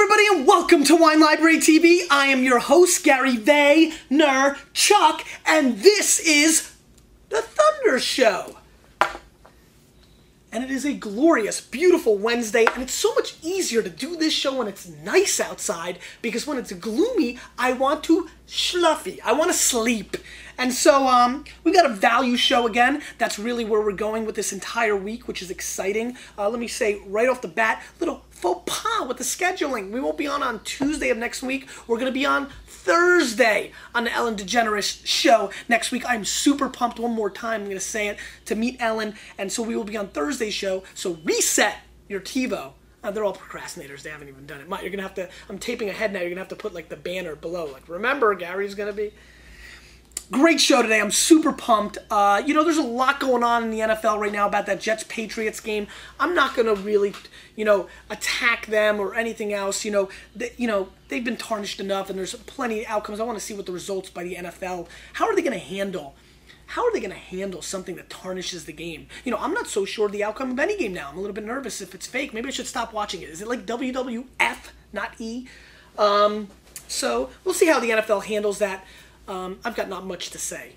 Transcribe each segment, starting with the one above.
everybody, and welcome to Wine Library TV. I am your host, Gary Vaynerchuk, and this is The Thunder Show. And it is a glorious, beautiful Wednesday, and it's so much easier to do this show when it's nice outside, because when it's gloomy, I want to schluffy. I want to sleep. And so, we got a value show again. That's really where we're going with this entire week, which is exciting. Let me say right off the bat, little faux pas with the scheduling. We won't be on Tuesday of next week. We're going to be on Thursday on the Ellen DeGeneres show next week. I'm super pumped. One more time, I'm going to say it, to meet Ellen. And so we will be on Thursday's show. So reset your TiVo. They're all procrastinators. They haven't even done it. You're going to have to, I'm taping ahead now. You're going to have to put like the banner below. Like, remember, Gary's going to be... Great show today. I'm super pumped. There's a lot going on in the NFL right now about that Jets-Patriots game. I'm not going to really, attack them or anything else. They've been tarnished enough, and there's plenty of outcomes. I want to see what the results by the NFL. How are they going to handle something that tarnishes the game? I'm not so sure of the outcome of any game now. I'm a little bit nervous if it's fake. Maybe I should stop watching it. Is it like WWF, not E? So we'll see how the NFL handles that. I've got not much to say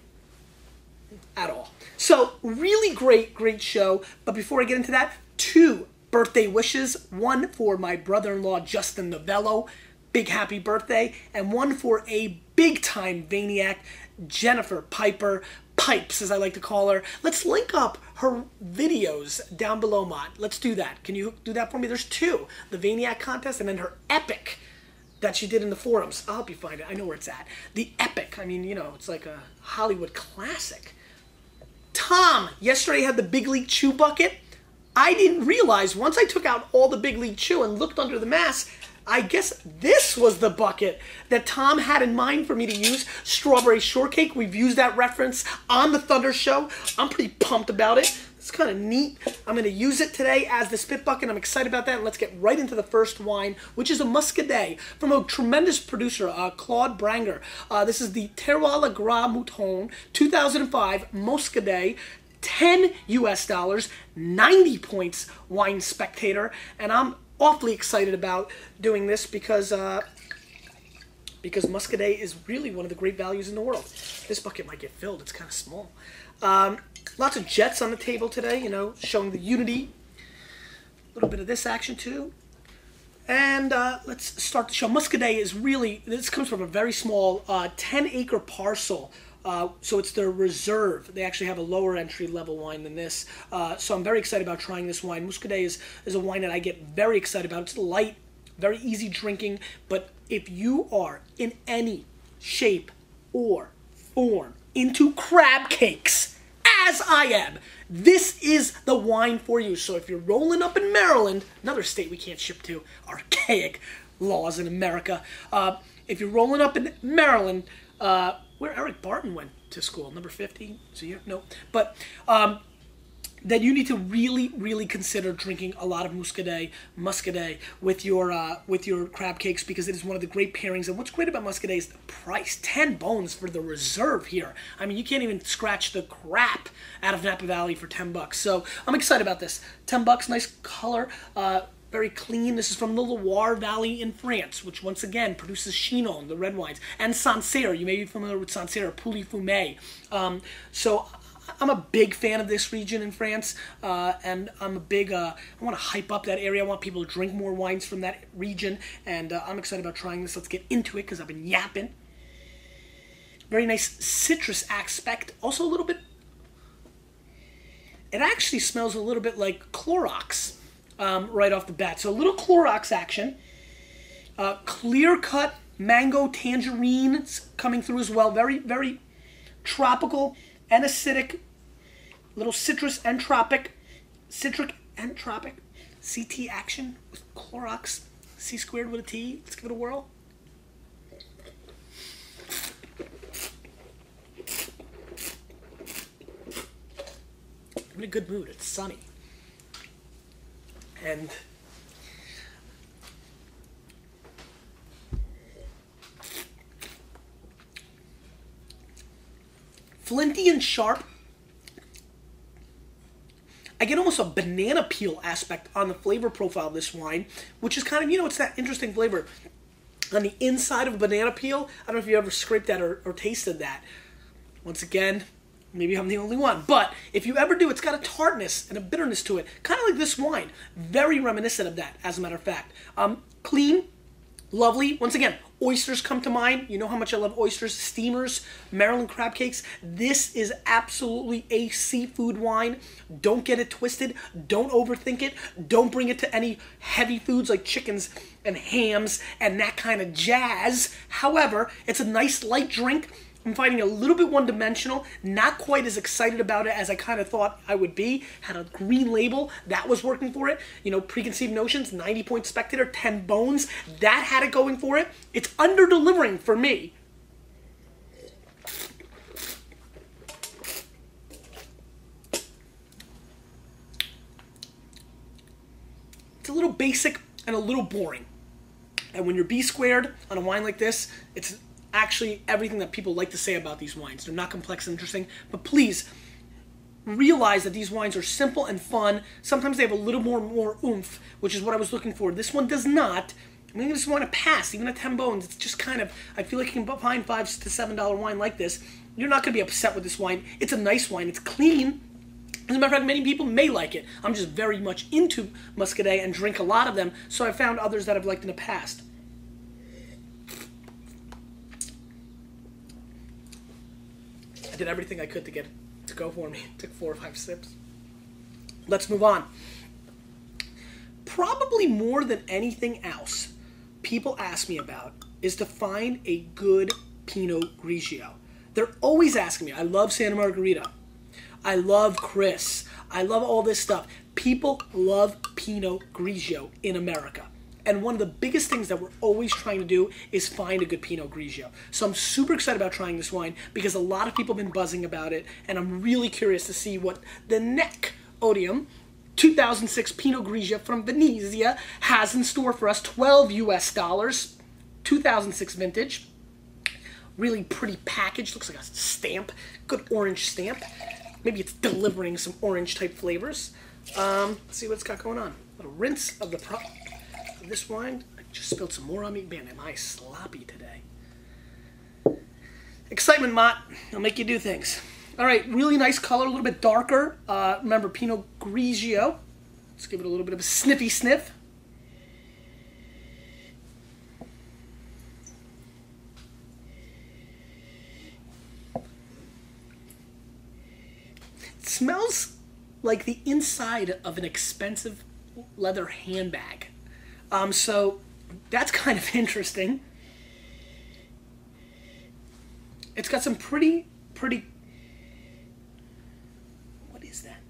at all. So, really great show. But before I get into that, 2 birthday wishes. One for my brother-in-law, Justin Novello. Big happy birthday. And one for a big-time Vaniac, Jennifer Piper. Pipes, as I like to call her. Let's link up her videos down below, Mott. Let's do that. Can you do that for me? There's 2. The Vaniac contest and then her epic that she did in the forums. I'll help you find it. I know where it's at. The epic. I mean, it's like a Hollywood classic. Tom, yesterday had the Big League Chew bucket. I didn't realize, once I took out all the Big League Chew and looked under the mask, I guess this was the bucket that Tom had in mind for me to use. Strawberry Shortcake. We've used that reference on the Thunder Show. I'm pretty pumped about it. It's kind of neat. I'm going to use it today as the spit bucket. I'm excited about that. And let's get right into the first wine, which is a Muscadet from a tremendous producer, Claude Branger. This is the Terroir Le Gras Mouton 2005 Muscadet. $10 US, 90 points Wine Spectator. And I'm awfully excited about doing this because Muscadet is really one of the great values in the world. This bucket might get filled. It's kind of small. Lots of Jets on the table today, showing the unity. A little bit of this action too. And let's start the show. Muscadet is really, this comes from a very small 10-acre parcel. So it's their Reserve. They actually have a lower entry level wine than this. So I'm very excited about trying this wine. Muscadet is a wine that I get very excited about. It's light, very easy drinking. But if you are in any shape or form into crab cakes, as I am, this is the wine for you. So if you're rolling up in Maryland, another state we can't ship to, archaic laws in America. If you're rolling up in Maryland, where Eric Barton went to school, number 50, so you no, but then you need to really consider drinking a lot of Muscadet with your crab cakes, because it is one of the great pairings. And what's great about Muscadet is the price. 10 bones for the Reserve here. I mean, you can't even scratch the crap out of Napa Valley for 10 bucks. So I'm excited about this. 10 bucks, nice color, very clean. This is from the Loire Valley in France, which once again produces Chinon, the red wines, and Sancerre. You may be familiar with Sancerre, Pouilly-Fumé. So I'm a big fan of this region in France, and I'm a big, I want to hype up that area. I want people to drink more wines from that region, and I'm excited about trying this. Let's get into it, because I've been yapping. Very nice citrus aspect. Also a little bit, it actually smells a little bit like Clorox right off the bat. So a little Clorox action. Clear-cut mango tangerines coming through as well. Very tropical and acidic, little citrus and citric and tropic, CT action with Clorox, C squared with a T. Let's give it a whirl. I'm in a good mood. It's sunny. And flinty and sharp. I get almost a banana peel aspect on the flavor profile of this wine, which is kind of, it's that interesting flavor. On the inside of a banana peel, I don't know if you ever scraped that or tasted that. Once again, maybe I'm the only one. But if you ever do, it's got a tartness and a bitterness to it. Kind of like this wine. Very reminiscent of that, as a matter of fact. Clean, lovely. Once again, oysters come to mind. You know how much I love oysters, steamers, Maryland crab cakes. This is absolutely a seafood wine. Don't get it twisted. Don't overthink it. Don't bring it to any heavy foods like chickens and hams and that kind of jazz. However, it's a nice light drink. I'm finding it a little bit one-dimensional, not quite as excited about it as I kind of thought I would be. Had a green label, that was working for it. Preconceived notions, 90-point spectator, 10 bones, that had it going for it. It's under-delivering for me. It's a little basic and a little boring. And when you're B-squared on a wine like this, it's actually everything that people like to say about these wines. They're not complex and interesting, but please realize that these wines are simple and fun. Sometimes they have a little more oomph, which is what I was looking for. This one does not. I mean, I just want to pass, even at 10 bones. It's just kind of, I feel like you can find $5 to $7 wine like this. You're not going to be upset with this wine. It's a nice wine. It's clean. As a matter of fact, many people may like it. I'm just very much into Muscadet and drink a lot of them, so I found others that I've liked in the past. I did everything I could to get it to go for me. It took 4 or 5 sips. Let's move on. Probably more than anything else, people ask me about is to find a good Pinot Grigio. They're always asking me. I love Santa Margherita. I love Chris. I love all this stuff. People love Pinot Grigio in America. And one of the biggest things that we're always trying to do is find a good Pinot Grigio. So I'm super excited about trying this wine because a lot of people have been buzzing about it, and I'm really curious to see what the Nec-otium 2006 Pinot Grigio from Venezia has in store for us. $12 US, 2006 vintage. Really pretty package. Looks like a stamp. Good orange stamp. Maybe it's delivering some orange type flavors. Let's see what it's got going on. A little rinse of this wine. I just spilled some more on me. Man, am I sloppy today. Excitement, Mott. It'll make you do things. All right, really nice color, a little bit darker. Remember, Pinot Grigio. Let's give it a little bit of a sniffy sniff. It smells like the inside of an expensive leather handbag. So that's kind of interesting. It's got some pretty, what is that?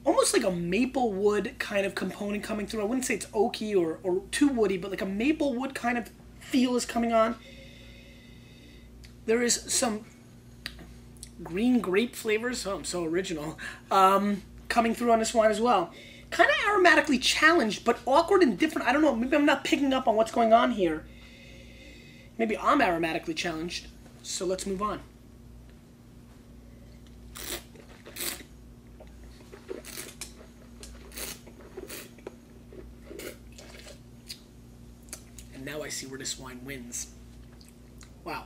Almost like a maple wood kind of component coming through. I wouldn't say it's oaky or too woody, but like a maple wood kind of feel is coming on. There is some green grape flavors. Oh, I'm so original. Coming through on this wine as well. Kind of aromatically challenged, but awkward and different. I don't know. Maybe I'm not picking up on what's going on here. Maybe I'm aromatically challenged. So let's move on. And now I see where this wine wins. Wow.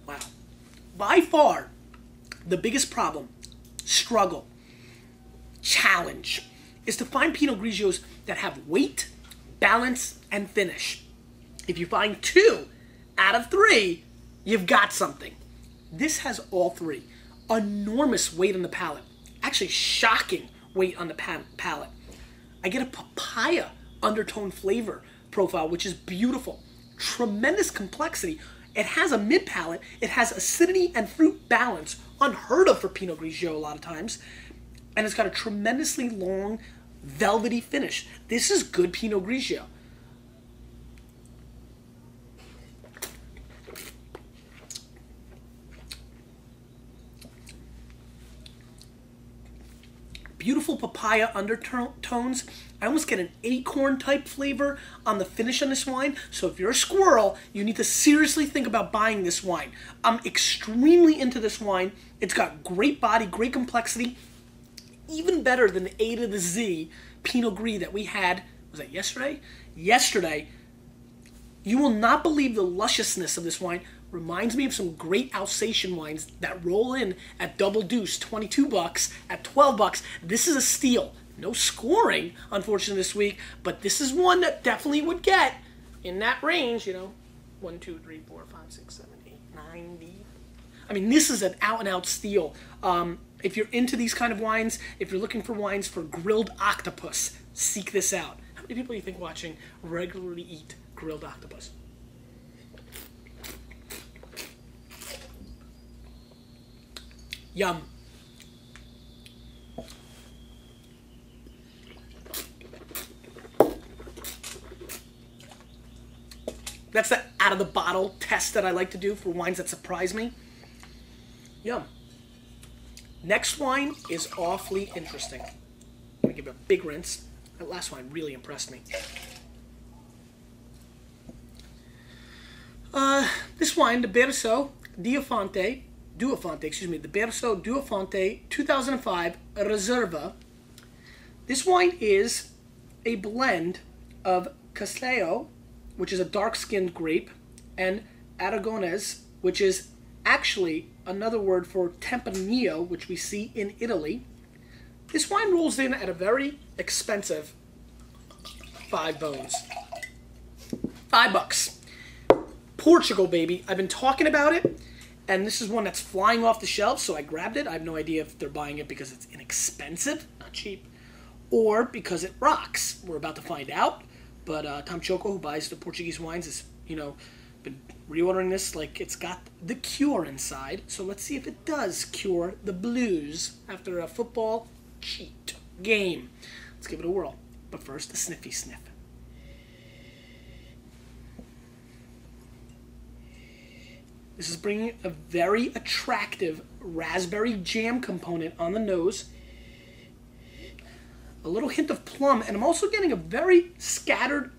Wow. By far, the biggest problem, struggle, challenge, is to find Pinot Grigios that have weight, balance, and finish. If you find 2 out of 3, you've got something. This has all 3. Enormous weight on the palate. Actually, shocking weight on the palate. I get a papaya undertone flavor profile, which is beautiful. Tremendous complexity. It has a mid-palate. It has acidity and fruit balance, unheard of for Pinot Grigio a lot of times. And it's got a tremendously long, velvety finish. This is good Pinot Grigio. beautiful papaya undertones. I almost get an acorn type flavor on the finish on this wine. So if you're a squirrel, you need to seriously think about buying this wine. I'm extremely into this wine. It's got great body, great complexity. Even better than the A to the Z Pinot Gris that we had, was that yesterday? Yesterday. You will not believe the lusciousness of this wine. Reminds me of some great Alsatian wines that roll in at double deuce, 22 bucks, at 12 bucks. This is a steal. No scoring, unfortunately, this week, but this is one that definitely would get in that range, you know, 1, 2, 3, 4, 5, 6, 7, 8, 9, 10. I mean, this is an out-and-out steal. If you're into these kind of wines, if you're looking for wines for grilled octopus, seek this out. How many people do you think watching regularly eat grilled octopus? Yum. That's the out-of-the-bottle test that I like to do for wines that surprise me. Yum. Next wine is awfully interesting. I'm going to give it a big rinse. That last wine really impressed me. This wine, the Berco di Infante, the Berco di Infante 2005 Reserva. This wine is a blend of Castello, which is a dark-skinned grape, and Aragonese, which is actually another word for Tempranillo, which we see in Italy. This wine rolls in at a very expensive 5 bones. $5. Portugal, baby. I've been talking about it, and this is one that's flying off the shelves, so I grabbed it. I have no idea if they're buying it because it's inexpensive, not cheap, or because it rocks. We're about to find out, but Tom Choco, who buys the Portuguese wines, has, you know, been reordering this like it's got the cure inside. So let's see if it does cure the blues after a football cheat game. Let's give it a whirl. But first, a sniffy sniff. This is bringing a very attractive raspberry jam component on the nose. A little hint of plum, and I'm also getting a very scattered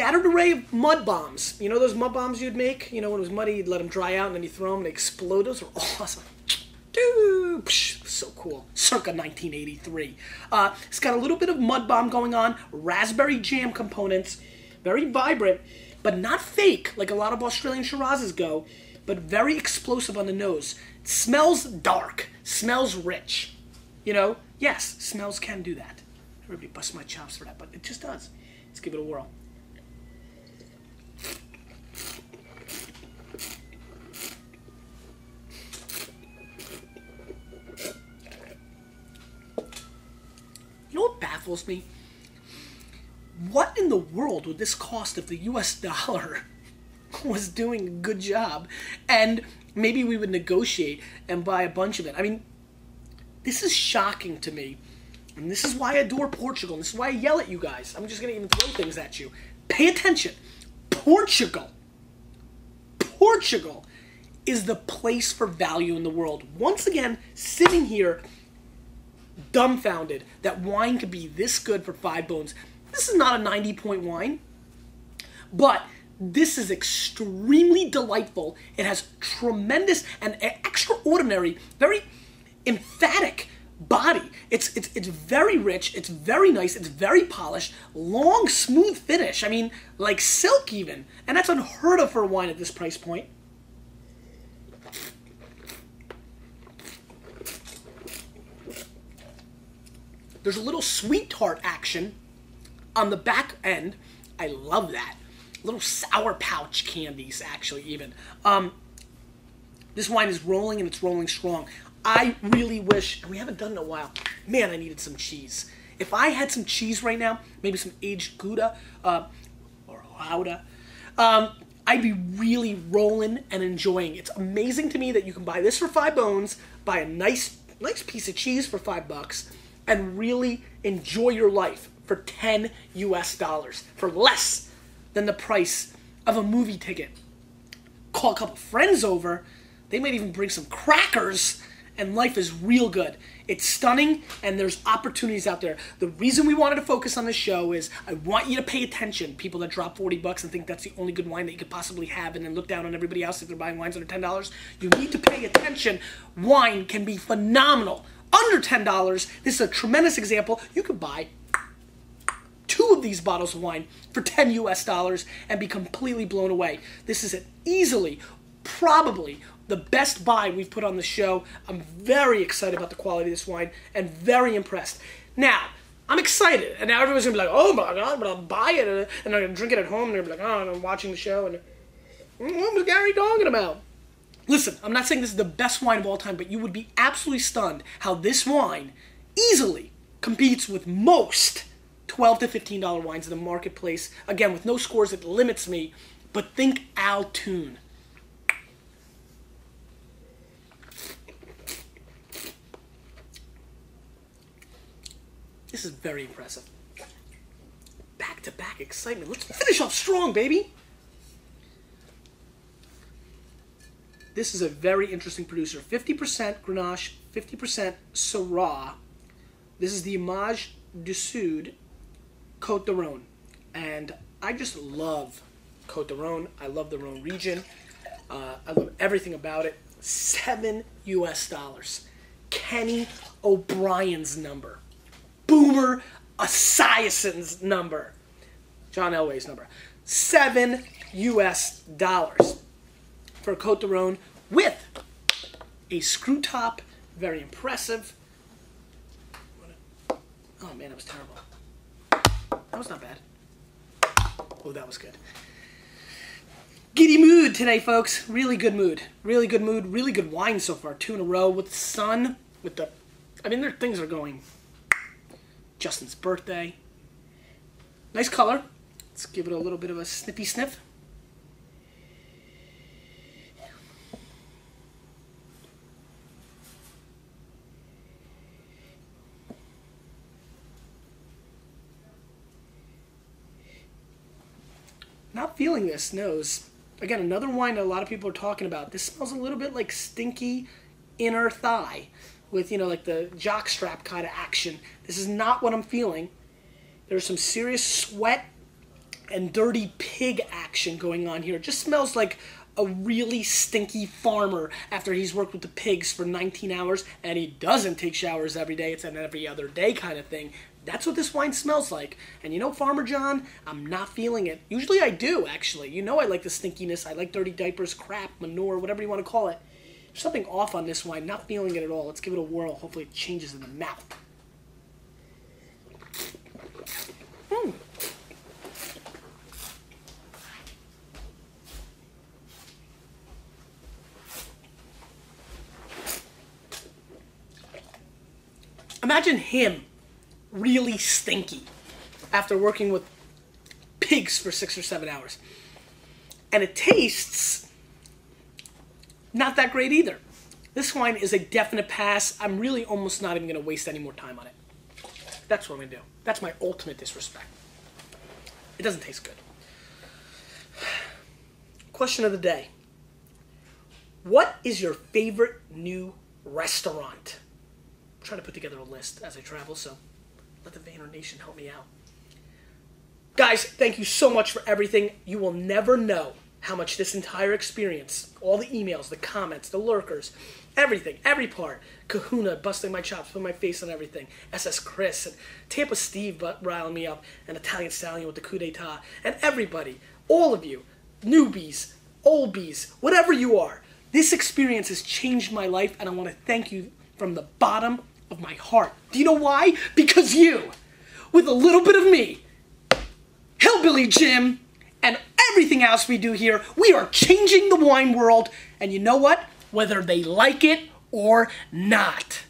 array of mud bombs. You know those mud bombs you'd make? You know, when it was muddy, you'd let them dry out, and then you throw them, and they explode. Those are awesome. Dude, so cool. Circa 1983. It's got a little bit of mud bomb going on, raspberry jam components, very vibrant, but not fake like a lot of Australian Shirazes go, but very explosive on the nose. It smells dark, smells rich. You know, yes, smells can do that. Everybody busts my chops for that, but it just does. Let's give it a whirl. You know what baffles me? What in the world would this cost if the US dollar was doing a good job? And maybe we would negotiate and buy a bunch of it. I mean, this is shocking to me. And this is why I adore Portugal. And this is why I yell at you guys. I'm just going to even throw things at you. Pay attention. Portugal is the place for value in the world. Once again, sitting here dumbfounded that wine could be this good for 5 bones. This is not a 90-point wine, but this is extremely delightful. It has tremendous and extraordinary, very emphatic body. It's very rich, it's very nice, it's very polished, long, smooth finish. I mean, like silk even. And that's unheard of for a wine at this price point. There's a little sweet tart action on the back end. I love that. Little sour pouch candies, actually, even. This wine is rolling, and it's rolling strong. I really wish, and we haven't done it in a while, man, I needed some cheese. If I had some cheese right now, maybe some aged Gouda or Gouda, I'd be really rolling and enjoying. It's amazing to me that you can buy this for 5 bones, buy a nice piece of cheese for $5, and really enjoy your life for $10 US, for less than the price of a movie ticket. Call a couple friends over, They might even bring some crackers, and life is real good. It's stunning, and there's opportunities out there. The reason we wanted to focus on this show is I want you to pay attention, people that drop 40 bucks and think that's the only good wine that you could possibly have and then look down on everybody else if they're buying wines under $10. You need to pay attention. Wine can be phenomenal. Under $10, this is a tremendous example. You could buy 2 of these bottles of wine for $10 US and be completely blown away. This is easily, probably, the best buy we've put on the show. I'm very excited about the quality of this wine and very impressed. Now, I'm excited, and now everyone's going to be like, oh my God, but I'll buy it, and I'm going to drink it at home, and they're like, oh, and I'm watching the show, and what was Gary talking about? Listen, I'm not saying this is the best wine of all time, but you would be absolutely stunned how this wine easily competes with most $12 to $15 wines in the marketplace. Again, with no scores, it limits me, but think Altoon. This is very impressive. Back-to-back excitement. Let's finish off strong, baby. This is a very interesting producer. 50% Grenache, 50% Syrah. This is the Image du Sud Côte de Rhone. And I just love Côte de Rhone. I love the Rhone region. I love everything about it. $7 US. Kenny O'Brien's number. Boomer Esiason's number. John Elway's number. $7 US for Côte de Rhone with a screw top. Very impressive. Oh man, that was terrible. That was not bad. Oh, that was good. Giddy mood today, folks. Really good mood. Really good mood. Really good wine so far. 2 in a row with the sun. With the, I mean, things are going. Justin's birthday. Nice color. Let's give it a little bit of a sniffy sniff. Not feeling this nose. Again, another wine that a lot of people are talking about. This smells a little bit like stinky inner thigh with, you know, like the jockstrap kind of action. This is not what I'm feeling. There's some serious sweat and dirty pig action going on here. It just smells like a really stinky farmer after he's worked with the pigs for 19 hours and he doesn't take showers every day. It's an every other day kind of thing. That's what this wine smells like. And you know, Farmer John, I'm not feeling it. Usually I do, actually. You know I like the stinkiness. I like dirty diapers, crap, manure, whatever you want to call it. There's something off on this wine. Not feeling it at all. Let's give it a whirl. Hopefully it changes in the mouth. Mm. Imagine him really stinky after working with pigs for 6 or 7 hours. And it tastes not that great either. This wine is a definite pass. I'm really almost not even going to waste any more time on it. That's what I'm going to do. That's my ultimate disrespect. It doesn't taste good. Question of the day. What is your favorite new restaurant? I'm trying to put together a list as I travel, so let the Vayner Nation help me out. Guys, thank you so much for everything. You will never know how much this entire experience, all the emails, the comments, the lurkers, everything, every part, Kahuna busting my chops, putting my face on everything, SS Chris, and Tampa Steve riling me up, and Italian Stallion with the coup d'etat, and everybody, all of you, newbies, oldies, whatever you are, this experience has changed my life, and I want to thank you from the bottom of my heart. Do you know why? Because you, with a little bit of me, Hillbilly Jim, and everything else we do here, we are changing the wine world. And you know what? Whether they like it or not.